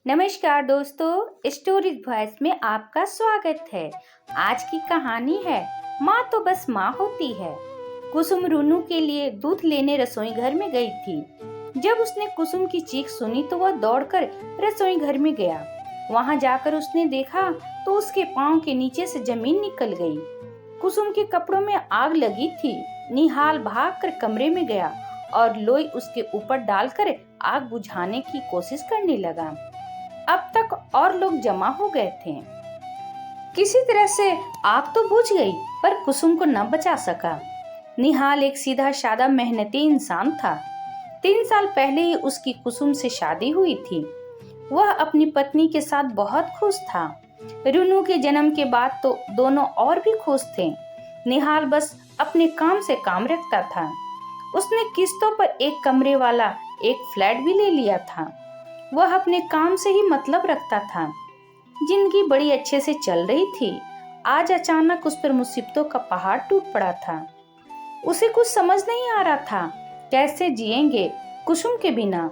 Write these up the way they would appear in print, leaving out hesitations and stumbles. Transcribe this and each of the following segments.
नमस्कार दोस्तों, stories voice में आपका स्वागत है। आज की कहानी है माँ तो बस माँ होती है। कुसुम रूनू के लिए दूध लेने रसोई घर में गई थी। जब उसने कुसुम की चीख सुनी तो वह दौड़कर रसोई घर में गया। वहाँ जाकर उसने देखा तो उसके पाँव के नीचे से जमीन निकल गई। कुसुम के कपड़ों में आग लगी थी। निहाल भागकर कमरे में गया और लोई उसके ऊपर डालकर आग बुझाने की कोशिश करने लगा। अब तक और लोग जमा हो गए थे। किसी तरह से आग तो बुझ गई, पर कुसुम को न बचा सका। निहाल एक सीधा साधा मेहनती इंसान था। 3 साल पहले ही उसकी कुसुम से शादी हुई थी। वह अपनी पत्नी के साथ बहुत खुश था। रूनू के जन्म के बाद तो दोनों और भी खुश थे। निहाल बस अपने काम से काम रखता था। उसने किस्तों पर एक कमरे वाला एक फ्लैट भी ले लिया था। वह अपने काम से ही मतलब रखता था। जिंदगी बड़ी अच्छे से चल रही थी। आज अचानक उस पर मुसीबतों का पहाड़ टूट पड़ा था। उसे कुछ समझ नहीं आ रहा था, कैसे जिएंगे कुसुम के बिना।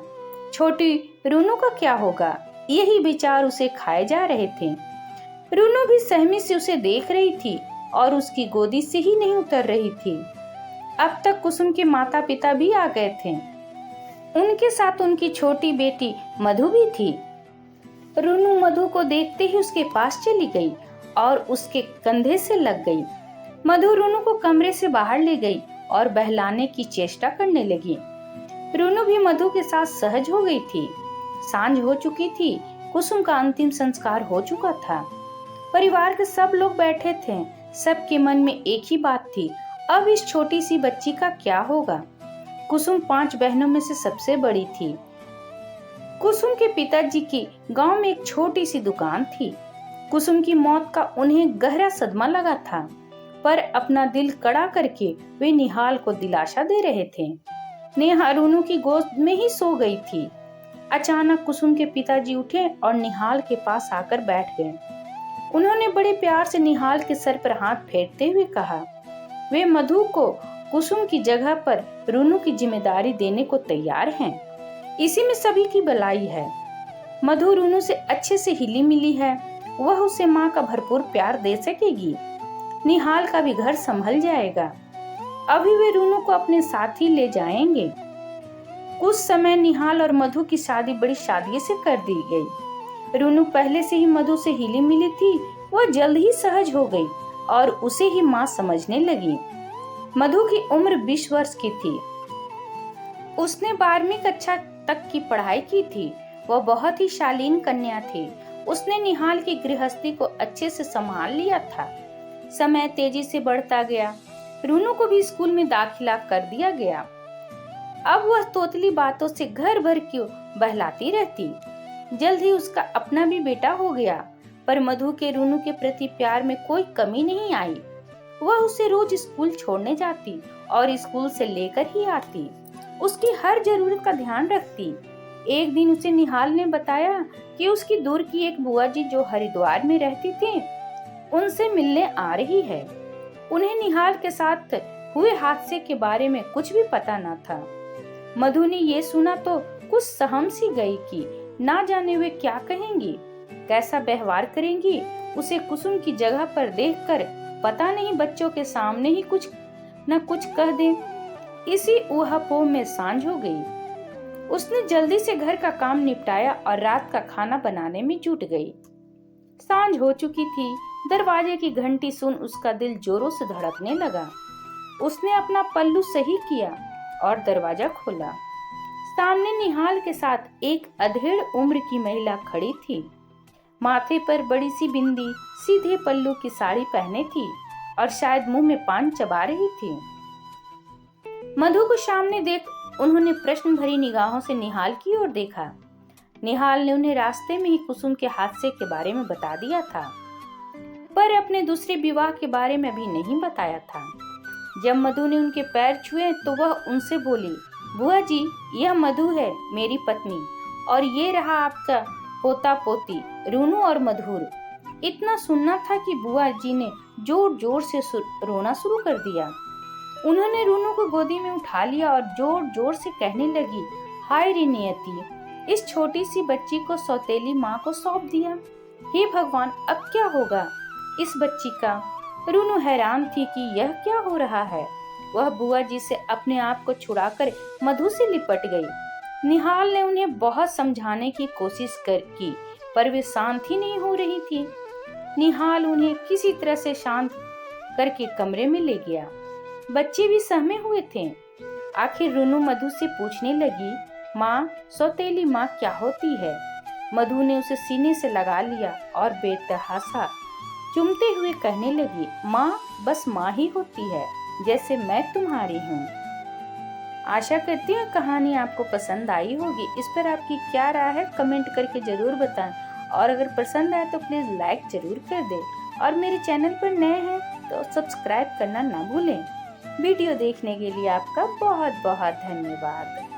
छोटी रूनू का क्या होगा, यही विचार उसे खाए जा रहे थे। रूनू भी सहमी से उसे देख रही थी और उसकी गोदी से ही नहीं उतर रही थी। अब तक कुसुम के माता पिता भी आ गए थे। उनके साथ उनकी छोटी बेटी मधु भी थी। रूनू मधु को देखते ही उसके पास चली गई और उसके कंधे से लग गई। मधु रूनू को कमरे से बाहर ले गई और बहलाने की चेष्टा करने लगी। रूनू भी मधु के साथ सहज हो गई थी। सांझ हो चुकी थी। कुसुम का अंतिम संस्कार हो चुका था। परिवार के सब लोग बैठे थे। सबके मन में एक ही बात थी, अब इस छोटी सी बच्ची का क्या होगा। कुसुम 5 बहनों में से सबसे बड़ी थी। कुसुम के पिताजी की गांव में एक छोटी सी दुकान थी। कुसुम की मौत का उन्हें गहरा सदमा लगा था, पर अपना दिल कड़ा करके वे निहाल को दिलासा दे रहे थे। नेहा रूनू की गोद में ही सो गई थी। अचानक कुसुम के पिताजी उठे और निहाल के पास आकर बैठ गए। उन्होंने बड़े प्यार से निहाल के सर पर हाथ फेरते हुए कहा, वे मधु को कुसुम की जगह पर रूनू की जिम्मेदारी देने को तैयार हैं। इसी में सभी की भलाई है। मधु रूनू से अच्छे से हिली मिली है। वह उसे माँ का भरपूर प्यार दे सकेगी। निहाल का भी घर संभल जाएगा। अभी वे रूनू को अपने साथ ही ले जाएंगे। कुछ समय निहाल और मधु की शादी बड़ी शादी से कर दी गई। रूनू पहले से ही मधु से हिली मिली थी। वह जल्द ही सहज हो गई और उसे ही माँ समझने लगी। मधु की उम्र 20 वर्ष की थी। उसने 12वीं कक्षा तक की पढ़ाई की थी। वह बहुत ही शालीन कन्या थी। उसने निहाल की गृहस्थी को अच्छे से संभाल लिया था। समय तेजी से बढ़ता गया। रूनू को भी स्कूल में दाखिला कर दिया गया। अब वह तोतली बातों से घर भर क्यों बहलाती रहती। जल्द ही उसका अपना भी बेटा हो गया, पर मधु के रूनू के प्रति प्यार में कोई कमी नहीं आई। वह उसे रोज स्कूल छोड़ने जाती और स्कूल से लेकर ही आती। उसकी हर जरूरत का ध्यान रखती। एक दिन उसे निहाल ने बताया कि उसकी दूर की एक बुआ जी जो हरिद्वार में रहती थी, उनसे मिलने आ रही है। उन्हें निहाल के साथ हुए हादसे के बारे में कुछ भी पता न था। मधु ने ये सुना तो कुछ सहम सी गई कि ना जाने वे क्या कहेंगी, कैसा व्यवहार करेंगी। उसे कुसुम की जगह पर देखकर पता नहीं बच्चों के सामने ही कुछ न कुछ कह दे। इसी ऊहापोह में सांझ हो गई। उसने जल्दी से घर का काम निपटाया और रात का खाना बनाने में जुट गई। सांझ हो चुकी थी। दरवाजे की घंटी सुन उसका दिल जोरों से धड़कने लगा। उसने अपना पल्लू सही किया और दरवाजा खोला। सामने निहाल के साथ एक अधेड़ उम्र की महिला खड़ी थी। माथे पर बड़ी सी बिंदी, सीधे पल्लू की साड़ी पहने थी और शायद मुंह में पान चबा रही थी। मधु को सामने देख उन्होंने प्रश्न भरी निगाहों से निहाल की ओर देखा। निहाल ने उन्हें रास्ते में ही कुसुम के हादसे के बारे में बता दिया था, पर अपने दूसरे विवाह के बारे में भी नहीं बताया था। जब मधु ने उनके पैर छुए तो वह उनसे बोली, बुआ जी, यह मधु है, मेरी पत्नी, और ये रहा आपका पोता पोती रूनू और मधुर। इतना सुनना था कि बुआ जी ने जोर जोर से रोना शुरू कर दिया। उन्होंने रूनू को गोदी में उठा लिया और जोर जोर से कहने लगी, हाय रे नियति, इस छोटी सी बच्ची को सौतेली माँ को सौंप दिया। हे भगवान, अब क्या होगा इस बच्ची का? रूनू हैरान थी कि यह क्या हो रहा है। वह बुआ जी से अपने आप को छुड़ाकर मधु से लिपट गई। निहाल ने उन्हें बहुत समझाने की कोशिश की, पर वे शांत ही नहीं हो रही थी। निहाल उन्हें किसी तरह से शांत करके कमरे में ले गया। बच्चे भी सहमे हुए थे। आखिर रूनू मधु से पूछने लगी, माँ, सौतेली माँ क्या होती है? मधु ने उसे सीने से लगा लिया और बेतहासा चूमते हुए कहने लगी, माँ बस माँ ही होती है, जैसे मैं तुम्हारी हूँ। आशा करती हूँ कहानी आपको पसंद आई होगी। इस पर आपकी क्या राय है कमेंट करके जरूर बताएं, और अगर पसंद आए तो प्लीज लाइक जरूर कर दें, और मेरे चैनल पर नए हैं तो सब्सक्राइब करना ना भूलें। वीडियो देखने के लिए आपका बहुत बहुत धन्यवाद।